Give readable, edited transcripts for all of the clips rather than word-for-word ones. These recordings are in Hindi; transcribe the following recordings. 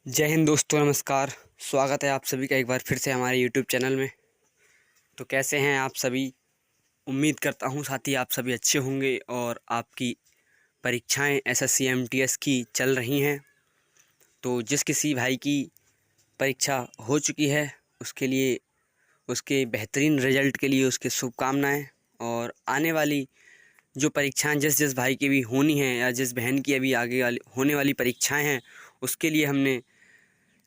जय हिंद दोस्तों, नमस्कार। स्वागत है आप सभी का एक बार फिर से हमारे यूट्यूब चैनल में। तो कैसे हैं आप सभी? उम्मीद करता हूं साथी आप सभी अच्छे होंगे और आपकी परीक्षाएं एसएससी एमटीएस की चल रही हैं। तो जिस किसी भाई की परीक्षा हो चुकी है उसके लिए, उसके बेहतरीन रिजल्ट के लिए उसके शुभकामनाएं। और आने वाली जो परीक्षाएं जिस जिस भाई की भी होनी हैं या जिस बहन की अभी आगे वाली होने वाली परीक्षाएं हैं, उसके लिए हमने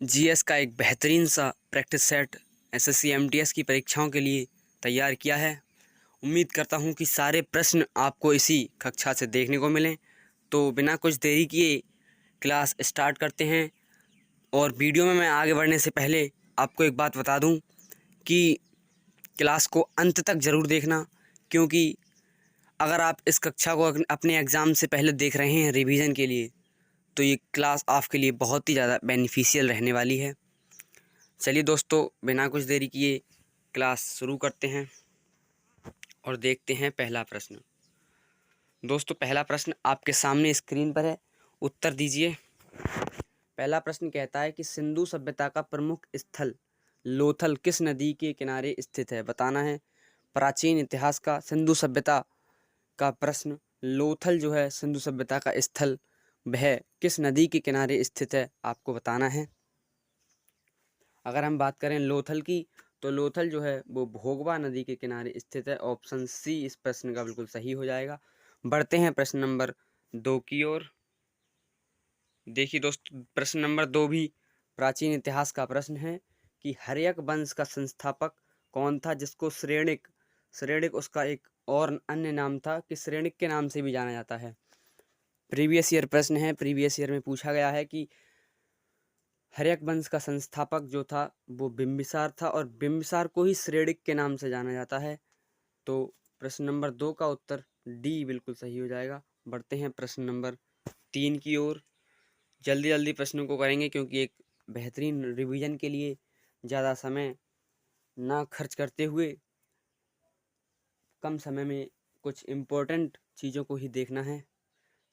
जीएस का एक बेहतरीन सा प्रैक्टिस सेट एसएससी एमटीएस की परीक्षाओं के लिए तैयार किया है। उम्मीद करता हूं कि सारे प्रश्न आपको इसी कक्षा से देखने को मिलें। तो बिना कुछ देरी किए क्लास स्टार्ट करते हैं। और वीडियो में मैं आगे बढ़ने से पहले आपको एक बात बता दूं कि क्लास को अंत तक ज़रूर देखना, क्योंकि अगर आप इस कक्षा को अपने एग्ज़ाम से पहले देख रहे हैं रिवीजन के लिए, तो ये क्लास आपके लिए बहुत ही ज़्यादा बेनिफिशियल रहने वाली है। चलिए दोस्तों, बिना कुछ देरी किए क्लास शुरू करते हैं और देखते हैं पहला प्रश्न। दोस्तों, पहला प्रश्न आपके सामने स्क्रीन पर है, उत्तर दीजिए। पहला प्रश्न कहता है कि सिंधु सभ्यता का प्रमुख स्थल लोथल किस नदी के किनारे स्थित है? बताना है। प्राचीन इतिहास का सिंधु सभ्यता का प्रश्न, लोथल जो है सिंधु सभ्यता का स्थल, वह किस नदी के किनारे स्थित है, आपको बताना है। अगर हम बात करें लोथल की, तो लोथल जो है वो भोगवा नदी के किनारे स्थित है। ऑप्शन सी इस प्रश्न का बिल्कुल सही हो जाएगा। बढ़ते हैं प्रश्न नंबर 2 की ओर। देखिए दोस्तों, प्रश्न नंबर 2 भी प्राचीन इतिहास का प्रश्न है कि हर्यक वंश का संस्थापक कौन था, जिसको श्रेणिक श्रेणिक उसका एक और अन्य नाम था कि श्रेणिक के नाम से भी जाना जाता है। प्रीवियस ईयर प्रश्न है, प्रीवियस ईयर में पूछा गया है कि हर्यक वंश का संस्थापक जो था वो बिंबिसार था, और बिंबिसार को ही श्रेणिक के नाम से जाना जाता है। तो प्रश्न नंबर 2 का उत्तर डी बिल्कुल सही हो जाएगा। बढ़ते हैं प्रश्न नंबर 3 की ओर। जल्दी जल्दी प्रश्नों को करेंगे, क्योंकि एक बेहतरीन रिवीजन के लिए ज़्यादा समय ना खर्च करते हुए कम समय में कुछ इम्पोर्टेंट चीज़ों को ही देखना है।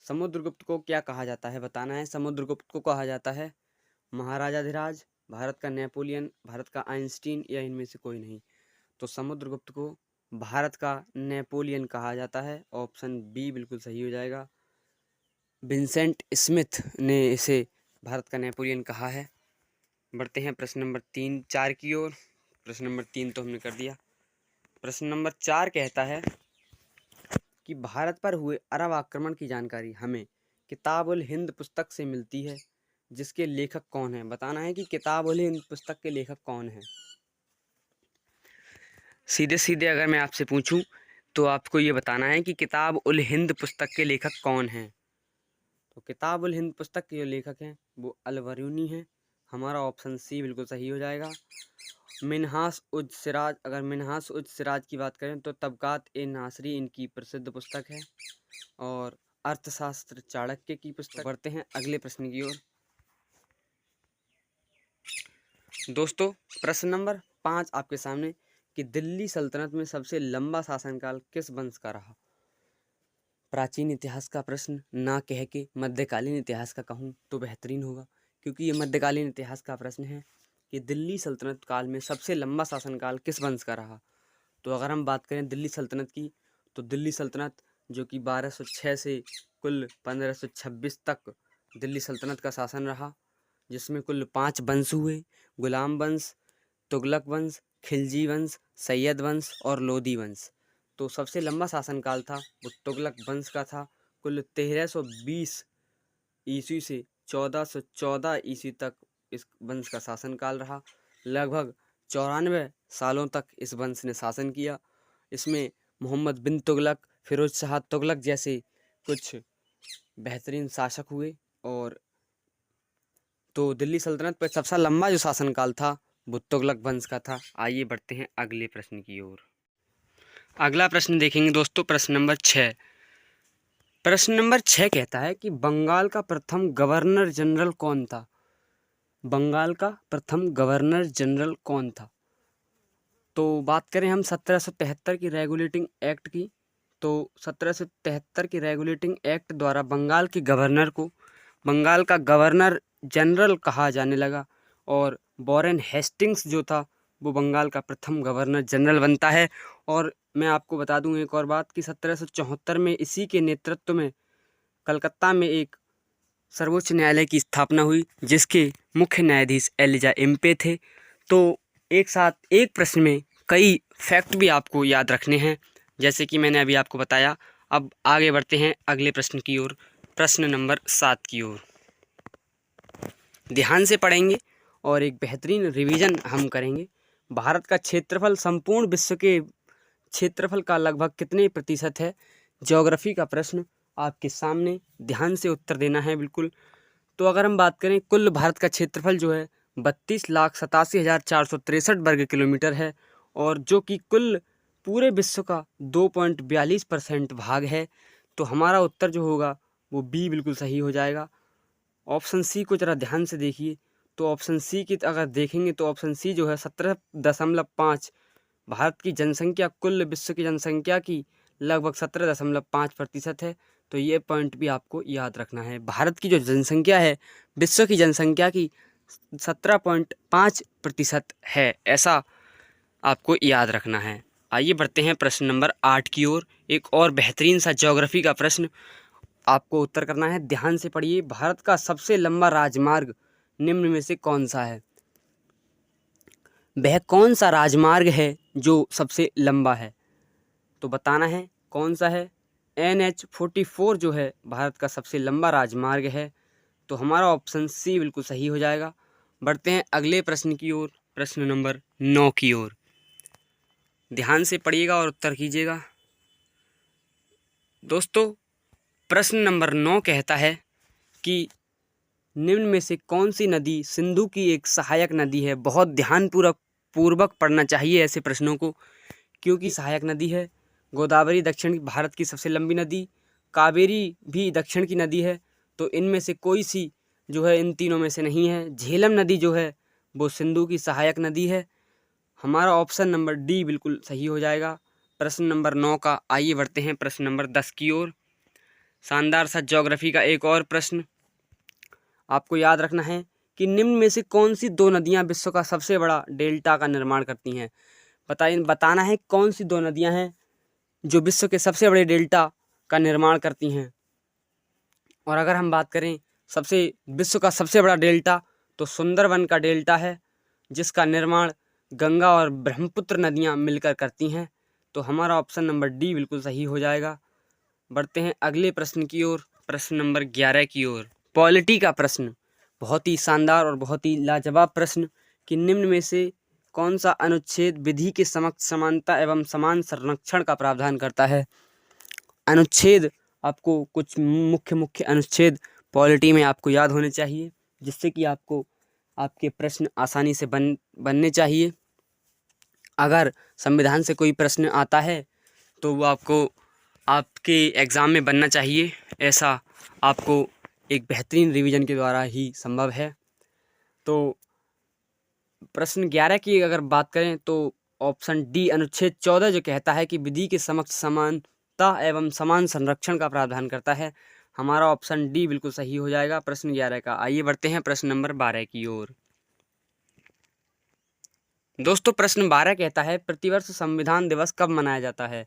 समुद्रगुप्त को क्या कहा जाता है? बताना है। समुद्रगुप्त को कहा जाता है महाराजाधिराज, भारत का नेपोलियन, भारत का आइंस्टीन, या इनमें से कोई नहीं। तो समुद्रगुप्त को भारत का नेपोलियन कहा जाता है। ऑप्शन बी बिल्कुल सही हो जाएगा। विंसेंट स्मिथ ने इसे भारत का नेपोलियन कहा है। बढ़ते हैं प्रश्न नंबर 4 की ओर। प्रश्न नंबर 3 तो हमने कर दिया। प्रश्न नंबर 4 कहता है कि भारत पर हुए अरब आक्रमण की जानकारी हमें किताब उल हिंद पुस्तक से मिलती है, जिसके लेखक कौन है? बताना है कि किताब उल हिंद पुस्तक के लेखक कौन है। सीधे सीधे अगर मैं आपसे पूछूं तो आपको ये बताना है कि किताब उल हिंद पुस्तक के लेखक कौन हैं। तो किताब उल हिंद पुस्तक के जो लेखक हैं वो अल बरूनी हैं। हमारा ऑप्शन सी बिल्कुल सही हो जाएगा। मिन्हास उज सिराज, अगर मिन्हास उज सिराज की बात करें तो तबकात ए नासरी इनकी प्रसिद्ध पुस्तक है, और अर्थशास्त्र चाणक्य की पुस्तक। बढ़ते हैं अगले प्रश्न की ओर। दोस्तों, प्रश्न नंबर 5 आपके सामने कि दिल्ली सल्तनत में सबसे लंबा शासनकाल किस वंश का रहा? प्राचीन इतिहास का प्रश्न ना कह के मध्यकालीन इतिहास का कहूँ तो बेहतरीन होगा, क्योंकि ये मध्यकालीन इतिहास का प्रश्न है कि दिल्ली सल्तनत काल में सबसे लंबा शासनकाल किस वंश का रहा। तो अगर हम बात करें दिल्ली सल्तनत की, तो दिल्ली सल्तनत जो कि 1206 से कुल 1526 तक दिल्ली सल्तनत का शासन रहा, जिसमें कुल 5 वंश हुए: गुलाम वंश, तुगलक वंश, खिलजी वंश, सैयद वंश और लोदी वंश। तो सबसे लंबा शासनकाल था वो तुगलक वंश का था। कुल 1320 ईस्वी से 1414 ईस्वी तक इस वंश का शासनकाल रहा। लगभग 94 सालों तक इस वंश ने शासन किया। इसमें मोहम्मद बिन तुगलक, फिरोज शाह तुगलक जैसे कुछ बेहतरीन शासक हुए। और तो दिल्ली सल्तनत पर सबसे लंबा जो शासनकाल था वो तुगलक वंश का था। आइए बढ़ते हैं अगले प्रश्न की ओर। अगला प्रश्न देखेंगे दोस्तों, प्रश्न नंबर 6। प्रश्न नंबर 6 कहता है कि बंगाल का प्रथम गवर्नर जनरल कौन था? बंगाल का प्रथम गवर्नर जनरल कौन था? तो बात करें हम 1773 की रेगुलेटिंग एक्ट की, तो 1773 की रेगुलेटिंग एक्ट द्वारा बंगाल के गवर्नर को बंगाल का गवर्नर जनरल कहा जाने लगा और वॉरेन हेस्टिंग्स जो था वो बंगाल का प्रथम गवर्नर जनरल बनता है। और मैं आपको बता दूं एक और बात कि 1774 में इसी के नेतृत्व में कलकत्ता में एक सर्वोच्च न्यायालय की स्थापना हुई जिसके मुख्य न्यायाधीश एलिजा इम्पे थे। तो एक साथ एक प्रश्न में कई फैक्ट भी आपको याद रखने हैं, जैसे कि मैंने अभी आपको बताया। अब आगे बढ़ते हैं अगले प्रश्न की ओर, प्रश्न नंबर 7 की ओर। ध्यान से पढ़ेंगे और एक बेहतरीन रिवीजन हम करेंगे। भारत का क्षेत्रफल संपूर्ण विश्व के क्षेत्रफल का लगभग कितने प्रतिशत है? ज्योग्राफी का प्रश्न आपके सामने, ध्यान से उत्तर देना है बिल्कुल। तो अगर हम बात करें कुल भारत का क्षेत्रफल जो है 32,87,463 वर्ग किलोमीटर है और जो कि कुल पूरे विश्व का 2.42% भाग है। तो हमारा उत्तर जो होगा वो बी बिल्कुल सही हो जाएगा। ऑप्शन सी को ज़रा ध्यान से देखिए। तो ऑप्शन सी की अगर देखेंगे तो ऑप्शन सी जो है 17.5, भारत की जनसंख्या कुल विश्व की जनसंख्या की लगभग 17.5% है। तो ये पॉइंट भी आपको याद रखना है। भारत की जो जनसंख्या है विश्व की जनसंख्या की 17.5% है, ऐसा आपको याद रखना है। आइए बढ़ते हैं प्रश्न नंबर 8 की ओर। एक और बेहतरीन सा ज्योग्राफी का प्रश्न आपको उत्तर करना है, ध्यान से पढ़िए। भारत का सबसे लंबा राजमार्ग निम्न में से कौन सा है? वह कौन सा राजमार्ग है जो सबसे लंबा है? तो बताना है कौन सा है। NH-44 जो है भारत का सबसे लंबा राजमार्ग है। तो हमारा ऑप्शन सी बिल्कुल सही हो जाएगा। बढ़ते हैं अगले प्रश्न की ओर, प्रश्न नंबर 9 की ओर। ध्यान से पढ़िएगा और उत्तर कीजिएगा। दोस्तों प्रश्न नंबर 9 कहता है कि निम्न में से कौन सी नदी सिंधु की एक सहायक नदी है? बहुत ध्यानपूर्वक पढ़ना चाहिए ऐसे प्रश्नों को, क्योंकि सहायक नदी है। गोदावरी दक्षिण भारत की सबसे लंबी नदी, कावेरी भी दक्षिण की नदी है। तो इनमें से कोई सी जो है इन तीनों में से नहीं है। झेलम नदी जो है वो सिंधु की सहायक नदी है। हमारा ऑप्शन नंबर डी बिल्कुल सही हो जाएगा प्रश्न नंबर 9 का। आइए बढ़ते हैं प्रश्न नंबर 10 की ओर। शानदार सा ज्योग्राफी का एक और प्रश्न आपको याद रखना है कि निम्न में से कौन सी दो नदियां विश्व का सबसे बड़ा डेल्टा का निर्माण करती हैं? बताना है कौन सी दो नदियां हैं जो विश्व के सबसे बड़े डेल्टा का निर्माण करती हैं। और अगर हम बात करें विश्व का सबसे बड़ा डेल्टा, तो सुंदरबन का डेल्टा है जिसका निर्माण गंगा और ब्रह्मपुत्र नदियां मिलकर करती हैं। तो हमारा ऑप्शन नंबर डी बिल्कुल सही हो जाएगा। बढ़ते हैं अगले प्रश्न की ओर, प्रश्न नंबर 11 की ओर। पॉलिटी का प्रश्न, बहुत ही शानदार और बहुत ही लाजवाब प्रश्न कि निम्न में से कौन सा अनुच्छेद विधि के समक्ष समानता एवं समान संरक्षण का प्रावधान करता है? अनुच्छेद, आपको कुछ मुख्य अनुच्छेद पॉलिटी में आपको याद होने चाहिए, जिससे कि आपको आपके प्रश्न आसानी से बनने चाहिए। अगर संविधान से कोई प्रश्न आता है तो वो आपको आपके एग्ज़ाम में बनना चाहिए, ऐसा आपको एक बेहतरीन रिवीजन के द्वारा ही संभव है। तो प्रश्न 11 की अगर बात करें तो ऑप्शन डी अनुच्छेद 14 जो कहता है कि विधि के समक्ष समानता एवं समान संरक्षण का प्रावधान करता है। हमारा ऑप्शन डी बिल्कुल सही हो जाएगा प्रश्न 11 का। आइए बढ़ते हैं प्रश्न नंबर 12 की ओर। दोस्तों प्रश्न 12 कहता है प्रतिवर्ष संविधान दिवस कब मनाया जाता है?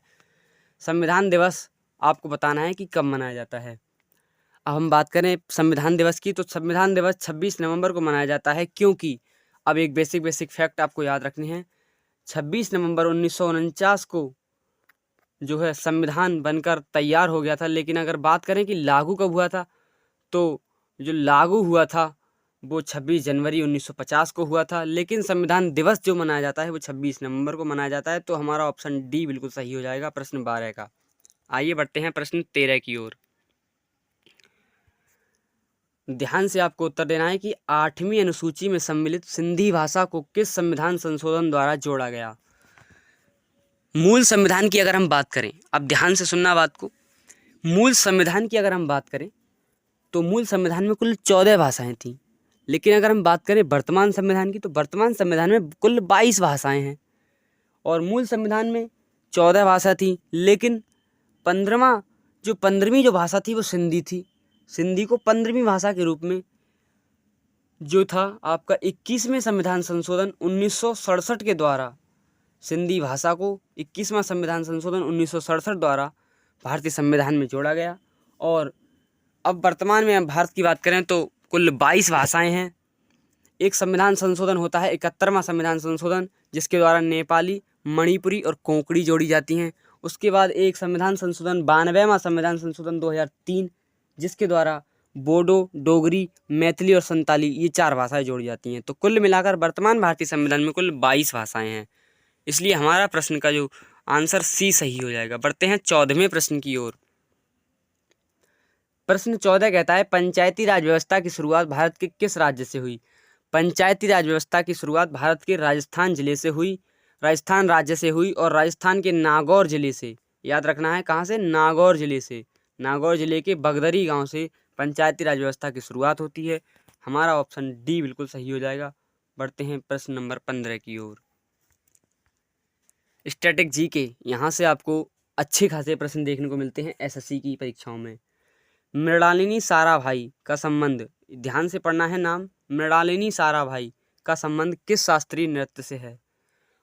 संविधान दिवस आपको बताना है कि कब मनाया जाता है। अब हम बात करें संविधान दिवस की, तो संविधान दिवस 26 नवंबर को मनाया जाता है, क्योंकि अब एक बेसिक फैक्ट आपको याद रखने हैं। 26 नवंबर 1949 को जो है संविधान बनकर तैयार हो गया था। लेकिन अगर बात करें कि लागू कब हुआ था, तो जो लागू हुआ था वो 26 जनवरी 1950 को हुआ था। लेकिन संविधान दिवस जो मनाया जाता है वो 26 नवंबर को मनाया जाता है। तो हमारा ऑप्शन डी बिल्कुल सही हो जाएगा प्रश्न 12 का। आइए बढ़ते हैं प्रश्न 13 की ओर। ध्यान से आपको उत्तर देना है कि 8वीं अनुसूची में सम्मिलित सिंधी भाषा को किस संविधान संशोधन द्वारा जोड़ा गया? मूल संविधान की अगर हम बात करें, अब ध्यान से सुनना बात को, मूल संविधान की अगर हम बात करें तो मूल संविधान में कुल 14 भाषाएं थीं। लेकिन अगर हम बात करें वर्तमान संविधान की, तो वर्तमान संविधान में कुल 22 भाषाएं हैं। और मूल संविधान में 14 भाषा थी, लेकिन 15वीं जो भाषा थी वो सिंधी थी। सिंधी को 15वीं भाषा के रूप में जो था आपका 21वें संविधान संशोधन 1967 के द्वारा सिंधी भाषा को 21वां संविधान संशोधन 1967 द्वारा भारतीय संविधान में जोड़ा गया। और अब वर्तमान में हम भारत की बात करें तो कुल 22 भाषाएं हैं। एक संविधान संशोधन होता है 71वां संविधान संशोधन, जिसके द्वारा नेपाली, मणिपुरी और कोंकणी जोड़ी जाती हैं। उसके बाद एक संविधान संशोधन 92वां संविधान संशोधन 2003, जिसके द्वारा बोडो, डोगरी, मैथिली और संताली ये 4 भाषाएं जोड़ी जाती हैं। तो कुल मिलाकर वर्तमान भारतीय संविधान में कुल 22 भाषाएं हैं। इसलिए हमारा प्रश्न का जो आंसर सी सही हो जाएगा। बढ़ते हैं 14वें प्रश्न की ओर। प्रश्न 14 कहता है पंचायती राज व्यवस्था की शुरुआत भारत के किस राज्य से हुई? पंचायती राज व्यवस्था की शुरुआत भारत के राजस्थान जिले से हुई, राजस्थान राज्य से हुई और राजस्थान के नागौर जिले से। याद रखना है कहाँ से? नागौर जिले से। नागौर जिले के बगदरी गांव से पंचायती राज व्यवस्था की शुरुआत होती है। हमारा ऑप्शन डी बिल्कुल सही हो जाएगा। बढ़ते हैं प्रश्न नंबर 15 की ओर। स्टैटिक जीके, यहाँ से आपको अच्छे खासे प्रश्न देखने को मिलते हैं एसएससी की परीक्षाओं में। मृणालिनी साराभाई का संबंध, ध्यान से पढ़ना है नाम, मृणालिनी साराभाई का संबंध किस शास्त्रीय नृत्य से है?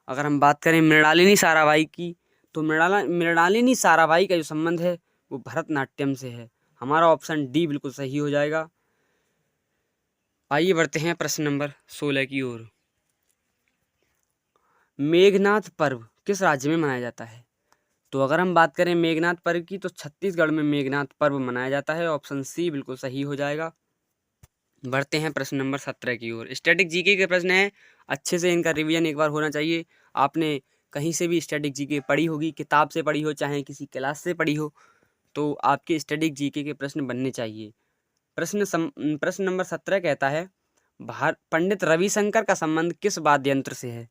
अगर हम बात करें मृणालिनी साराभाई की, तो मृणालिनी साराभाई का जो संबंध है वो भरतनाट्यम से है। हमारा ऑप्शन डी बिल्कुल सही हो जाएगा। आइए बढ़ते हैं प्रश्न नंबर 16 की ओर। मेघनाथ पर्व किस राज्य में मनाया जाता है? तो अगर हम बात करें मेघनाथ पर्व की, तो छत्तीसगढ़ में मेघनाथ पर्व मनाया जाता है। ऑप्शन सी बिल्कुल सही हो जाएगा। बढ़ते हैं प्रश्न नंबर 17 की ओर। स्टैटिक जीके के प्रश्न है, अच्छे से इनका रिवीजन एक बार होना चाहिए। आपने कहीं से भी स्टैटिक जीके पढ़ी होगी, किताब से पढ़ी हो चाहे किसी क्लास से पढ़ी हो, तो आपके स्टैटिक जीके के प्रश्न बनने चाहिए। प्रश्न नंबर 17 कहता है पंडित रविशंकर का संबंध किस वाद्य यंत्र से है?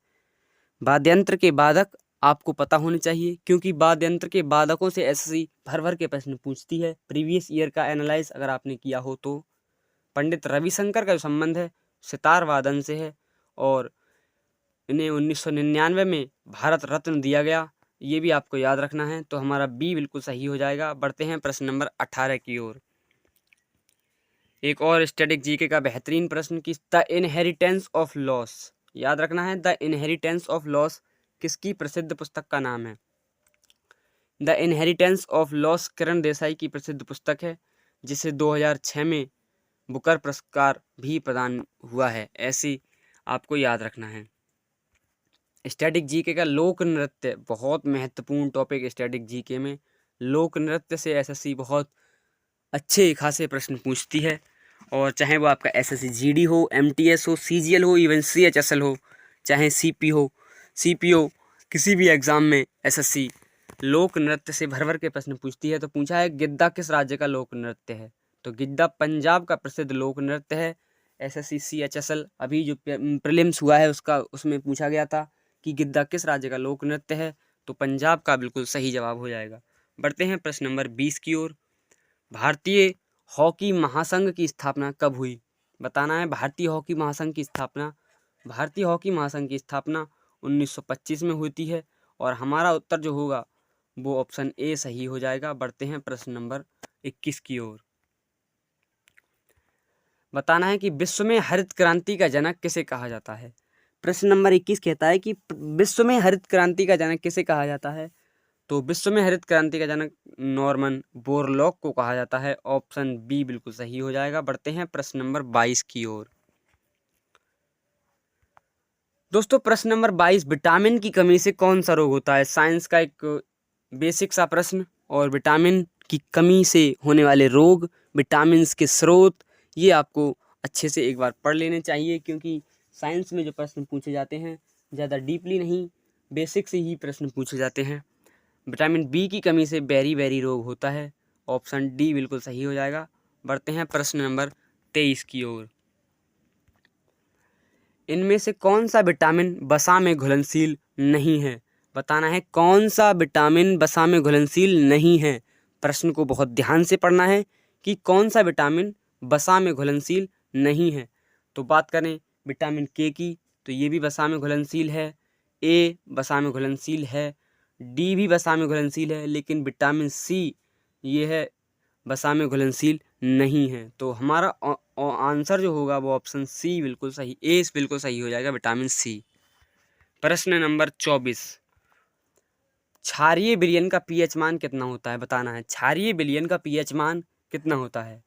वाद्य यंत्र के वादक आपको पता होने चाहिए, क्योंकि वाद्य यंत्र के वादकों से एसएससी भर भर के प्रश्न पूछती है। प्रीवियस ईयर का एनालाइज अगर आपने किया हो तो पंडित रविशंकर का जो संबंध है सितार वादन से है और इन्हें 1999 में भारत रत्न दिया गया। ये भी आपको याद रखना है। तो हमारा बी बिल्कुल सही हो जाएगा। बढ़ते हैं प्रश्न नंबर 18 की ओर। एक और स्टैटिक जीके का बेहतरीन प्रश्न कि द इनहेरिटेंस ऑफ लॉस, याद रखना है द इनहेरिटेंस ऑफ लॉस किसकी प्रसिद्ध पुस्तक का नाम है? The inheritance of loss Kiran Desai की प्रसिद्ध पुस्तक है, जिसे 2006 में बुकर पुरस्कार भी प्रदान हुआ है। ऐसी आपको याद रखना है। स्टैटिक जीके का लोक नृत्य बहुत महत्वपूर्ण टॉपिक। स्टैटिक जीके में लोक नृत्य से एसएससी बहुत अच्छे खासे प्रश्न पूछती है, और चाहे वो आपका एसएससी जीडी हो, एमटीएस हो, सीजीएल हो, इवन सीएचएसएल हो, चाहे सीपी हो, सीपीओ, किसी भी एग्जाम में एसएससी लोक नृत्य से भर भर के प्रश्न पूछती है। तो पूछा है गिद्दा किस राज्य का लोक नृत्य है? तो गिद्दा पंजाब का प्रसिद्ध लोक नृत्य है। एसएससी सीएचएसएल अभी जो प्रीलिम्स हुआ है उसमें पूछा गया था कि गिद्दा किस राज्य का लोक नृत्य है, तो पंजाब का बिल्कुल सही जवाब हो जाएगा। बढ़ते हैं प्रश्न नंबर 20 की ओर। भारतीय हॉकी महासंघ की स्थापना कब हुई? बताना है। भारतीय हॉकी महासंघ की स्थापना 1925 में होती है, और हमारा उत्तर जो होगा वो ऑप्शन ए सही हो जाएगा। बढ़ते हैं प्रश्न नंबर 21 की ओर। बताना है कि विश्व में हरित क्रांति का जनक किसे कहा जाता है? प्रश्न नंबर 21 कहता है कि विश्व में हरित क्रांति का जनक किसे कहा जाता है? तो विश्व में हरित क्रांति का जनक नॉर्मन बोरलॉग को कहा जाता है। ऑप्शन बी बिल्कुल सही हो जाएगा। बढ़ते हैं प्रश्न नंबर 22 की ओर। दोस्तों प्रश्न नंबर 22, विटामिन की कमी से कौन सा रोग होता है? साइंस का एक बेसिक सा प्रश्न, और विटामिन की कमी से होने वाले रोग, विटामिन के स्रोत, ये आपको अच्छे से एक बार पढ़ लेने चाहिए, क्योंकि साइंस में जो प्रश्न पूछे जाते हैं ज़्यादा डीपली नहीं, बेसिक से ही प्रश्न पूछे जाते हैं। विटामिन बी की कमी से बेरी रोग होता है। ऑप्शन डी बिल्कुल सही हो जाएगा। बढ़ते हैं प्रश्न नंबर 23 की ओर। इनमें से कौन सा विटामिन वसा में घुलनशील नहीं है? बताना है कौन सा विटामिन वसा में घुलनशील नहीं है। प्रश्न को बहुत ध्यान से पढ़ना है कि कौन सा विटामिन वसा में घुलनशील नहीं है। तो बात करें विटामिन के की, तो ये भी वसा में घुलनशील है, ए वसा में घुलनशील है, डी भी वसा में घुलनशील है, लेकिन विटामिन सी ये है वसा में घुलनशील नहीं है। तो हमारा आंसर जो होगा वो ऑप्शन सी बिल्कुल सही, ए बिल्कुल सही हो जाएगा, विटामिन सी। प्रश्न नंबर 24, क्षारीय विलयन का पीएच मान कितना होता है, बताना है। क्षारीय विलयन का पीएच मान कितना होता है?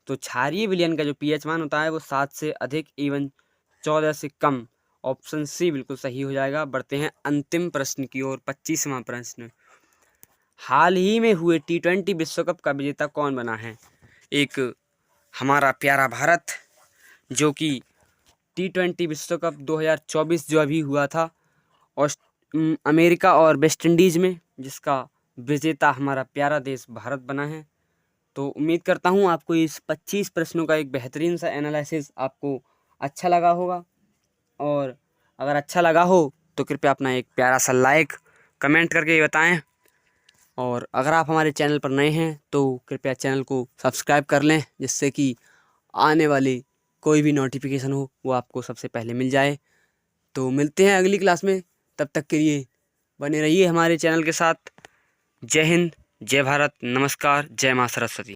तो क्षारीय विलयन का जो पीएच मान होता है वो 7 से अधिक एवं 14 से कम, ऑप्शन सी बिल्कुल सही हो जाएगा। बढ़ते हैं अंतिम प्रश्न की ओर, 25वां प्रश्न, हाल ही में हुए T20 विश्व कप का विजेता कौन बना है? एक हमारा प्यारा भारत, जो कि T20 विश्व कप 2024 जो अभी हुआ था और अमेरिका और वेस्ट इंडीज़ में, जिसका विजेता हमारा प्यारा देश भारत बना है। तो उम्मीद करता हूँ आपको इस 25 प्रश्नों का एक बेहतरीन सा एनालिसिस आपको अच्छा लगा होगा, और अगर अच्छा लगा हो तो कृपया अपना एक प्यारा सा लाइक कमेंट करके बताएं, और अगर आप हमारे चैनल पर नए हैं तो कृपया चैनल को सब्सक्राइब कर लें, जिससे कि आने वाली कोई भी नोटिफिकेशन हो वो आपको सबसे पहले मिल जाए। तो मिलते हैं अगली क्लास में, तब तक के लिए बने रहिए हमारे चैनल के साथ। जय हिंद, जय भारत, नमस्कार, जय माँ सरस्वती।